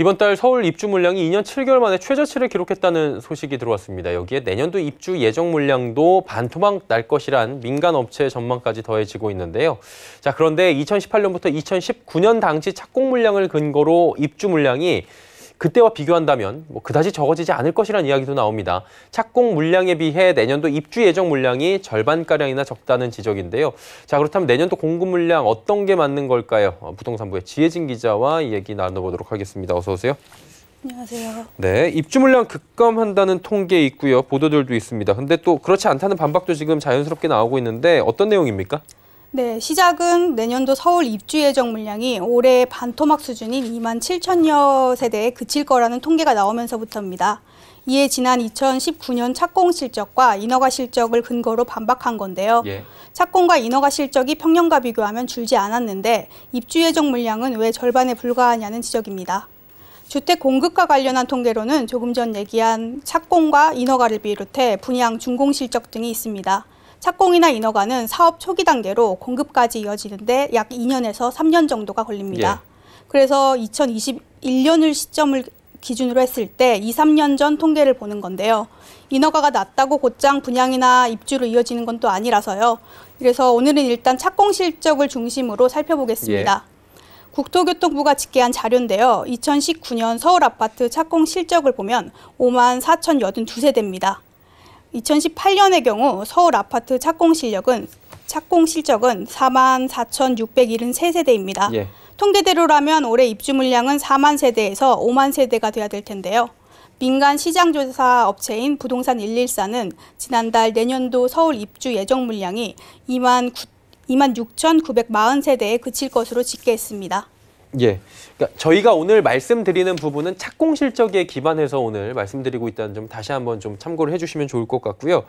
이번 달 서울 입주 물량이 2년 7개월 만에 최저치를 기록했다는 소식이 들어왔습니다. 여기에 내년도 입주 예정 물량도 반토막 날 것이란 민간 업체의 전망까지 더해지고 있는데요. 자, 그런데 2018년부터 2019년 당시 착공 물량을 근거로 입주 물량이 그때와 비교한다면 그다지 적어지지 않을 것이라는 이야기도 나옵니다. 착공 물량에 비해 내년도 입주 예정 물량이 절반가량이나 적다는 지적인데요. 자, 그렇다면 내년도 공급 물량 어떤 게 맞는 걸까요? 부동산부의 지혜진 기자와 이 얘기 나눠보도록 하겠습니다. 어서 오세요. 안녕하세요. 네, 입주 물량 급감한다는 통계 있고요. 보도들도 있습니다. 근데 또 그렇지 않다는 반박도 지금 자연스럽게 나오고 있는데 어떤 내용입니까? 네, 시작은 내년도 서울 입주 예정 물량이 올해 반토막 수준인 2만 7천여 세대에 그칠 거라는 통계가 나오면서부터입니다. 이에 지난 2019년 착공 실적과 인허가 실적을 근거로 반박한 건데요. 착공과 인허가 실적이 평년과 비교하면 줄지 않았는데 입주 예정 물량은 왜 절반에 불과하냐는 지적입니다. 주택 공급과 관련한 통계로는 조금 전 얘기한 착공과 인허가를 비롯해 분양 준공 실적 등이 있습니다. 착공이나 인허가는 사업 초기 단계로 공급까지 이어지는데 약 2년에서 3년 정도가 걸립니다. 그래서 2021년을 시점을 기준으로 했을 때 2, 3년 전 통계를 보는 건데요. 인허가가 낮다고 곧장 분양이나 입주로 이어지는 건 또 아니라서요. 그래서 오늘은 일단 착공 실적을 중심으로 살펴보겠습니다. 국토교통부가 집계한 자료인데요. 2019년 서울 아파트 착공 실적을 보면 5만 4,082세대입니다. 2018년의 경우 서울 아파트 착공 실적은 4만 4,673세대입니다. 통계대로라면 올해 입주 물량은 4만 세대에서 5만 세대가 돼야 될 텐데요. 민간 시장조사 업체인 부동산 114는 지난달 내년도 서울 입주 예정 물량이 2만 6,940세대에 그칠 것으로 집계했습니다. 그러니까 저희가 오늘 말씀드리는 부분은 착공 실적에 기반해서 오늘 말씀드리고 있다는 점 다시 한번 좀 참고를 해주시면 좋을 것 같고요.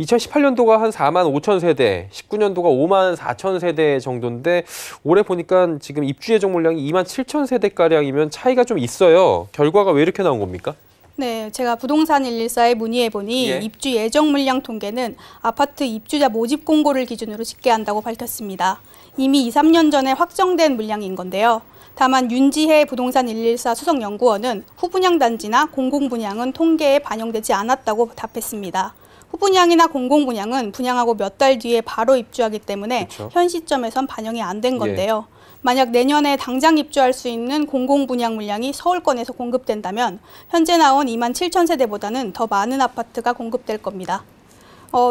2018년도가 한 4만 5천 세대, 19년도가 5만 4천 세대 정도인데 올해 보니까 지금 입주 예정 물량이 2만 7천 세대가량이면 차이가 좀 있어요. 결과가 왜 이렇게 나온 겁니까? 네, 제가 부동산 114에 문의해보니 입주 예정 물량 통계는 아파트 입주자 모집 공고를 기준으로 집계한다고 밝혔습니다. 이미 2, 3년 전에 확정된 물량인 건데요. 다만 윤지혜 부동산 114 수석연구원은 후분양 단지나 공공분양은 통계에 반영되지 않았다고 답했습니다. 후분양이나 공공분양은 분양하고 몇 달 뒤에 바로 입주하기 때문에 현 시점에선 반영이 안 된 건데요. 만약 내년에 당장 입주할 수 있는 공공분양 물량이 서울권에서 공급된다면 현재 나온 2만 7천 세대보다는 더 많은 아파트가 공급될 겁니다.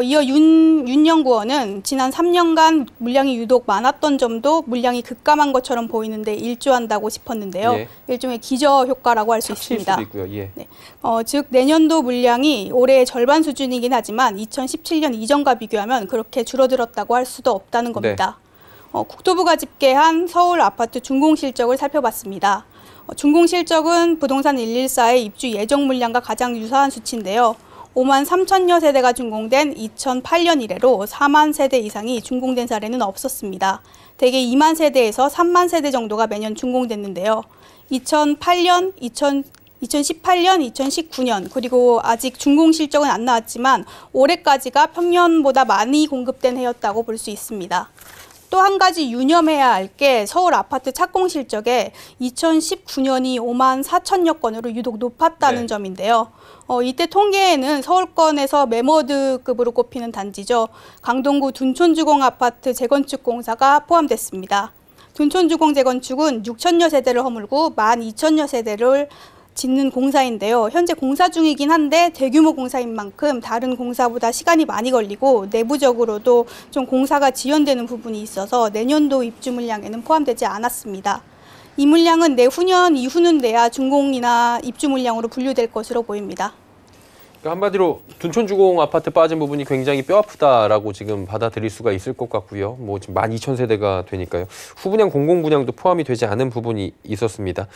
이어 윤 연구원은 지난 3년간 물량이 유독 많았던 점도 물량이 급감한 것처럼 보이는데 일조한다고 짚었는데요. 일종의 기저 효과라고 할 수 있습니다. 즉 내년도 물량이 올해의 절반 수준이긴 하지만 2017년 이전과 비교하면 그렇게 줄어들었다고 할 수도 없다는 겁니다. 국토부가 집계한 서울 아파트 준공 실적을 살펴봤습니다. 준공 실적은 부동산 114의 입주 예정 물량과 가장 유사한 수치인데요. 5만 3천여 세대가 준공된 2008년 이래로 4만 세대 이상이 준공된 사례는 없었습니다. 대개 2만 세대에서 3만 세대 정도가 매년 준공됐는데요. 2018년, 2019년 그리고 아직 준공 실적은 안 나왔지만 올해까지가 평년보다 많이 공급된 해였다고 볼 수 있습니다. 또 한 가지 유념해야 할 게 서울 아파트 착공 실적에 2019년이 5만 4천여 건으로 유독 높았다는 점인데요. 이때 통계에는 서울권에서 메머드급으로 꼽히는 단지죠. 강동구 둔촌주공 아파트 재건축 공사가 포함됐습니다. 둔촌주공 재건축은 6천여 세대를 허물고 12,000여 세대를 짓는 공사인데요. 현재 공사 중이긴 한데 대규모 공사인 만큼 다른 공사보다 시간이 많이 걸리고 내부적으로도 좀 공사가 지연되는 부분이 있어서 내년도 입주 물량에는 포함되지 않았습니다. 이 물량은 내후년 이후는 돼야 준공이나 입주 물량으로 분류될 것으로 보입니다. 그러니까 한마디로 둔촌주공 아파트 빠진 부분이 굉장히 뼈아프다라고 지금 받아들일 수가 있을 것 같고요. 지금 12,000세대가 되니까요. 후분양, 공공분양도 포함이 되지 않은 부분이 있었습니다.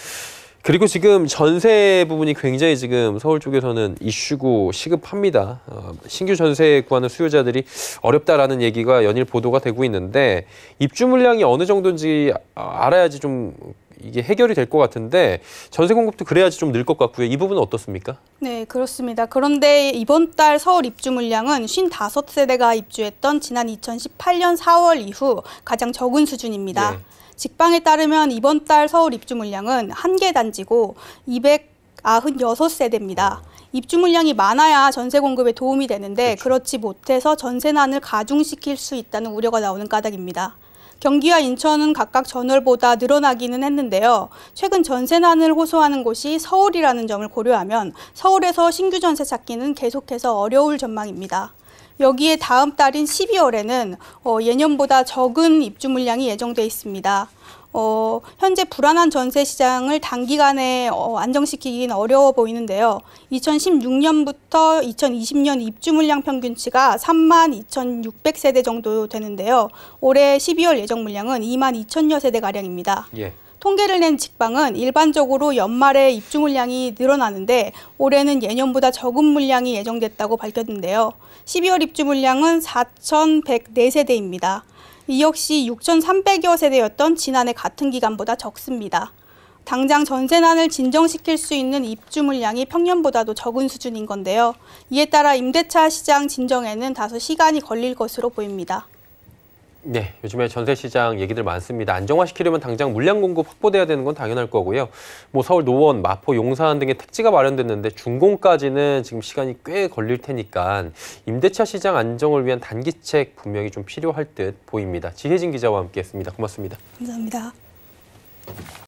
그리고 지금 전세 부분이 굉장히 지금 서울 쪽에서는 이슈고 시급합니다. 신규 전세 구하는 수요자들이 어렵다라는 얘기가 연일 보도가 되고 있는데 입주 물량이 어느 정도인지 알아야지 좀 이게 해결이 될 것 같은데 전세 공급도 그래야지 좀 늘 것 같고요. 이 부분은 어떻습니까? 네, 그렇습니다. 그런데 이번 달 서울 입주 물량은 55세대가 입주했던 지난 2018년 4월 이후 가장 적은 수준입니다. 직방에 따르면 이번 달 서울 입주 물량은 1개 단지고 296세대입니다. 입주 물량이 많아야 전세 공급에 도움이 되는데 그렇지 못해서 전세난을 가중시킬 수 있다는 우려가 나오는 까닭입니다. 경기와 인천은 각각 전월보다 늘어나기는 했는데요. 최근 전세난을 호소하는 곳이 서울이라는 점을 고려하면 서울에서 신규 전세 찾기는 계속해서 어려울 전망입니다. 여기에 다음 달인 12월에는 예년보다 적은 입주 물량이 예정돼 있습니다. 현재 불안한 전세 시장을 단기간에 안정시키기는 어려워 보이는데요. 2016년부터 2020년 입주 물량 평균치가 32,600세대 정도 되는데요. 올해 12월 예정 물량은 22,000여 세대가량입니다. 예. 통계를 낸 직방은 일반적으로 연말에 입주 물량이 늘어나는데 올해는 예년보다 적은 물량이 예정됐다고 밝혔는데요. 12월 입주 물량은 4,104세대입니다. 이 역시 6,300여 세대였던 지난해 같은 기간보다 적습니다. 당장 전세난을 진정시킬 수 있는 입주 물량이 평년보다도 적은 수준인 건데요. 이에 따라 임대차 시장 진정에는 다소 시간이 걸릴 것으로 보입니다. 네, 요즘에 전세 시장 얘기들 많습니다. 안정화시키려면 당장 물량 공급 확보돼야 되는 건 당연할 거고요. 뭐 서울 노원, 마포, 용산 등의 택지가 마련됐는데 준공까지는 지금 시간이 꽤 걸릴 테니까 임대차 시장 안정을 위한 단기책 분명히 좀 필요할 듯 보입니다. 지혜진 기자와 함께했습니다. 고맙습니다. 감사합니다.